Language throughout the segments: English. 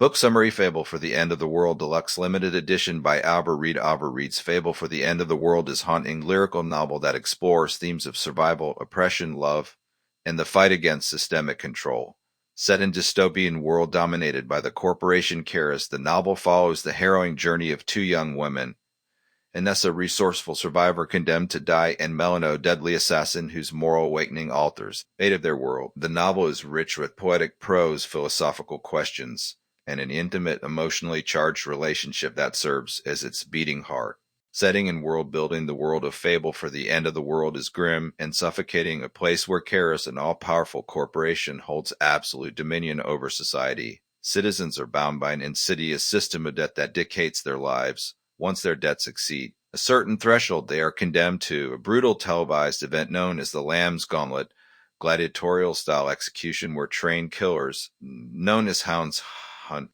Book Summary Fable for the End of the World Deluxe Limited Edition by Ava Reid. Ava Reid's Fable for the End of the World is a haunting lyrical novel that explores themes of survival, oppression, love, and the fight against systemic control. Set in dystopian world dominated by the corporation Caerus, the novel follows the harrowing journey of two young women. Inesa, resourceful survivor condemned to die, and Melinoë, deadly assassin whose moral awakening alters the fate of their world. The novel is rich with poetic prose, philosophical questions, and an intimate, emotionally charged relationship that serves as its beating heart. Setting and world building: the world of Fable for the End of the World is grim and suffocating, a place where Caerus, an all-powerful corporation, holds absolute dominion over society. Citizens are bound by an insidious system of debt that dictates their lives. Once their debts exceed a certain threshold, they are condemned to a brutal televised event known as the Lamb's Gauntlet, gladiatorial-style execution where trained killers, known as Hounds,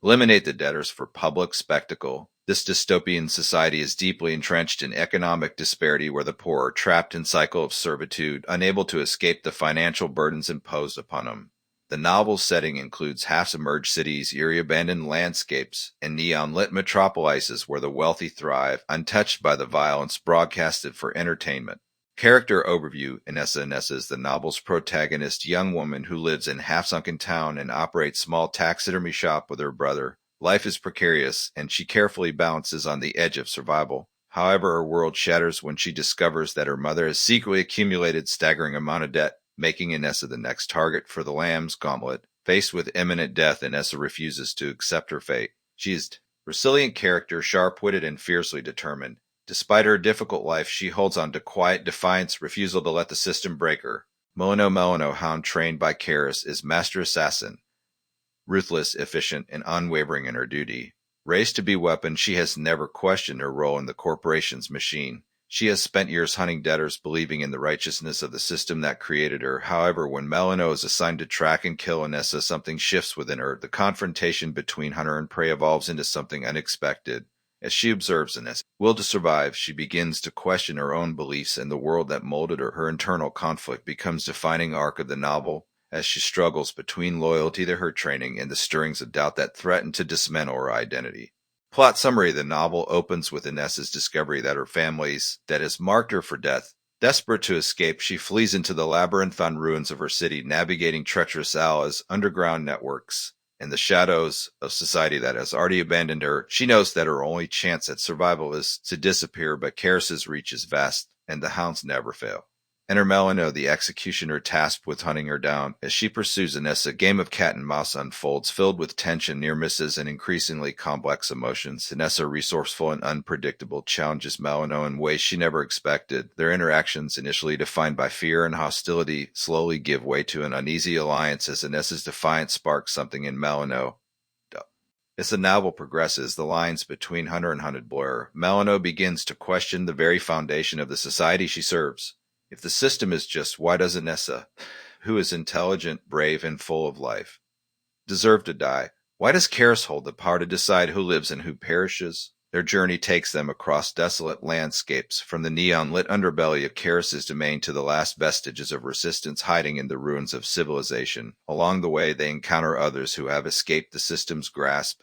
eliminate the debtors for public spectacle. This dystopian society is deeply entrenched in economic disparity, where the poor are trapped in a cycle of servitude, unable to escape the financial burdens imposed upon them. The novel's setting includes half-submerged cities, eerie abandoned landscapes, and neon-lit metropolises where the wealthy thrive, untouched by the violence broadcasted for entertainment. Character overview: Inesa is the novel's protagonist, young woman who lives in a half-sunken town and operates a small taxidermy shop with her brother. Life is precarious, and she carefully balances on the edge of survival. However, her world shatters when she discovers that her mother has secretly accumulated a staggering amount of debt, making Inesa the next target for the Lamb's Gauntlet. Faced with imminent death, Inesa refuses to accept her fate. She is a resilient character, sharp-witted and fiercely determined. Despite her difficult life, she holds on to quiet defiance, refusal to let the system break her. Melinoë, Hound trained by Caerus, is master assassin, ruthless, efficient, and unwavering in her duty. Raised to be weapon, she has never questioned her role in the corporation's machine. She has spent years hunting debtors, believing in the righteousness of the system that created her. However, when Melinoë is assigned to track and kill Inesa, something shifts within her. The confrontation between hunter and prey evolves into something unexpected. As she observes Inesa's will to survive, she begins to question her own beliefs and the world that molded her. Her internal conflict becomes the defining arc of the novel, as she struggles between loyalty to her training and the stirrings of doubt that threaten to dismantle her identity. Plot summary: the novel opens with Inesa's discovery that her family's debt has marked her for death. Desperate to escape, she flees into the labyrinthine ruins of her city, navigating treacherous alleys, underground networks, and the shadows of society that has already abandoned her. She knows that her only chance at survival is to disappear, but Caerus's reach is vast, and the hounds never fail. Enter Melinoë, the executioner tasked with hunting her down. As she pursues Inesa, a game of cat and mouse unfolds, filled with tension, near misses, and increasingly complex emotions. Inesa, resourceful and unpredictable, challenges Melinoë in ways she never expected. Their interactions, initially defined by fear and hostility, slowly give way to an uneasy alliance as Inesa's defiance sparks something in Melinoë. As the novel progresses, the lines between hunter and hunted blur. Melinoë begins to question the very foundation of the society she serves. If the system is just, why does Inesa, who is intelligent, brave, and full of life, deserve to die? Why does Caerus hold the power to decide who lives and who perishes? Their journey takes them across desolate landscapes, from the neon-lit underbelly of Caerus's domain to the last vestiges of resistance hiding in the ruins of civilization. Along the way, they encounter others who have escaped the system's grasp.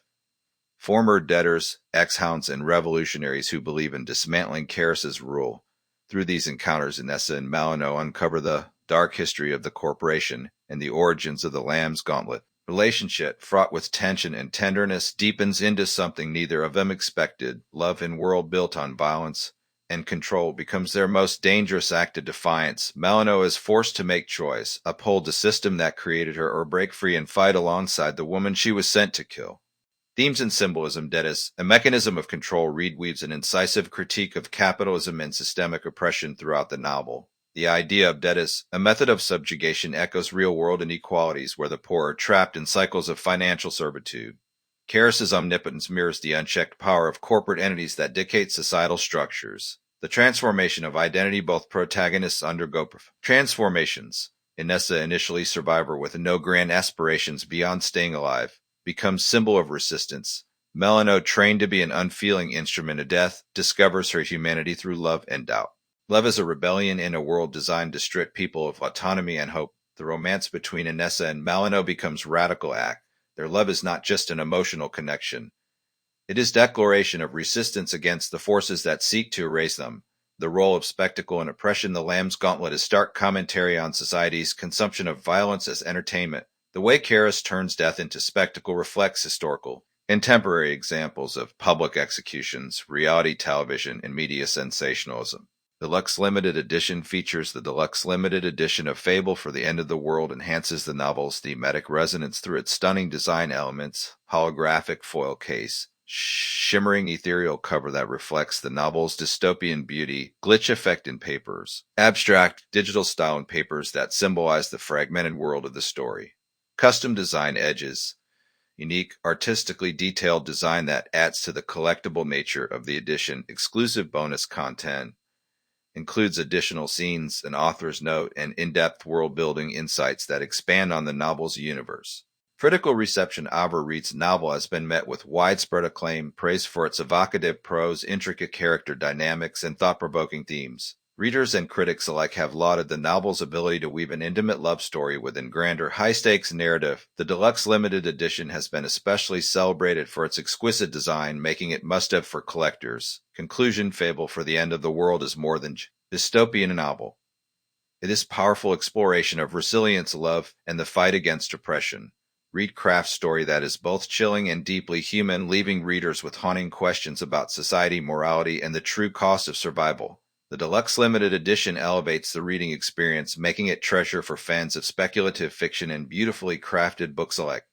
Former debtors, ex-hounds, and revolutionaries who believe in dismantling Caerus's rule. Through these encounters, Inesa and Melinoë uncover the dark history of the corporation and the origins of the Lamb's Gauntlet. Relationship, fraught with tension and tenderness, deepens into something neither of them expected. Love in world built on violence and control becomes their most dangerous act of defiance. Melinoë is forced to make choice: uphold the system that created her, or break free and fight alongside the woman she was sent to kill. Themes and symbolism: debt as a mechanism of control. Reid weaves an incisive critique of capitalism and systemic oppression throughout the novel. The idea of debt as a method of subjugation echoes real-world inequalities, where the poor are trapped in cycles of financial servitude. Caerus's omnipotence mirrors the unchecked power of corporate entities that dictate societal structures. The transformation of identity: both protagonists undergo transformations. Inesa, initially survivor with no grand aspirations beyond staying alive, becomes symbol of resistance. Melinoë, trained to be an unfeeling instrument of death, discovers her humanity through love and doubt. Love is a rebellion in a world designed to strip people of autonomy and hope. The romance between Inesa and Melinoë becomes radical act, Their love is not just an emotional connection. It is declaration of resistance against the forces that seek to erase them. The role of spectacle and oppression. The Lamb's Gauntlet is stark commentary on society's consumption of violence as entertainment. The way Caerus turns death into spectacle reflects historical and temporary examples of public executions, reality television, and media sensationalism. Deluxe Limited Edition features the Deluxe Limited Edition of Fable for the End of the World enhances the novel's thematic resonance through its stunning design elements, holographic foil case, shimmering ethereal cover that reflects the novel's dystopian beauty, glitch effect in papers, abstract digital style in papers that symbolize the fragmented world of the story, custom design edges, unique, artistically detailed design that adds to the collectible nature of the edition, exclusive bonus content, includes additional scenes, an author's note, and in-depth world-building insights that expand on the novel's universe. Critical reception. Ava Reid's novel has been met with widespread acclaim, praise for its evocative prose, intricate character dynamics, and thought-provoking themes. Readers and critics alike have lauded the novel's ability to weave an intimate love story within grander, high-stakes narrative. The Deluxe Limited Edition has been especially celebrated for its exquisite design, making it must-have for collectors. Conclusion. Fable for the End of the World is more than dystopian novel. It is powerful exploration of resilience, love, and the fight against oppression. Reid crafts story that is both chilling and deeply human, leaving readers with haunting questions about society, morality, and the true cost of survival. The Deluxe Limited Edition elevates the reading experience, making it treasure for fans of speculative fiction and beautifully crafted books alike.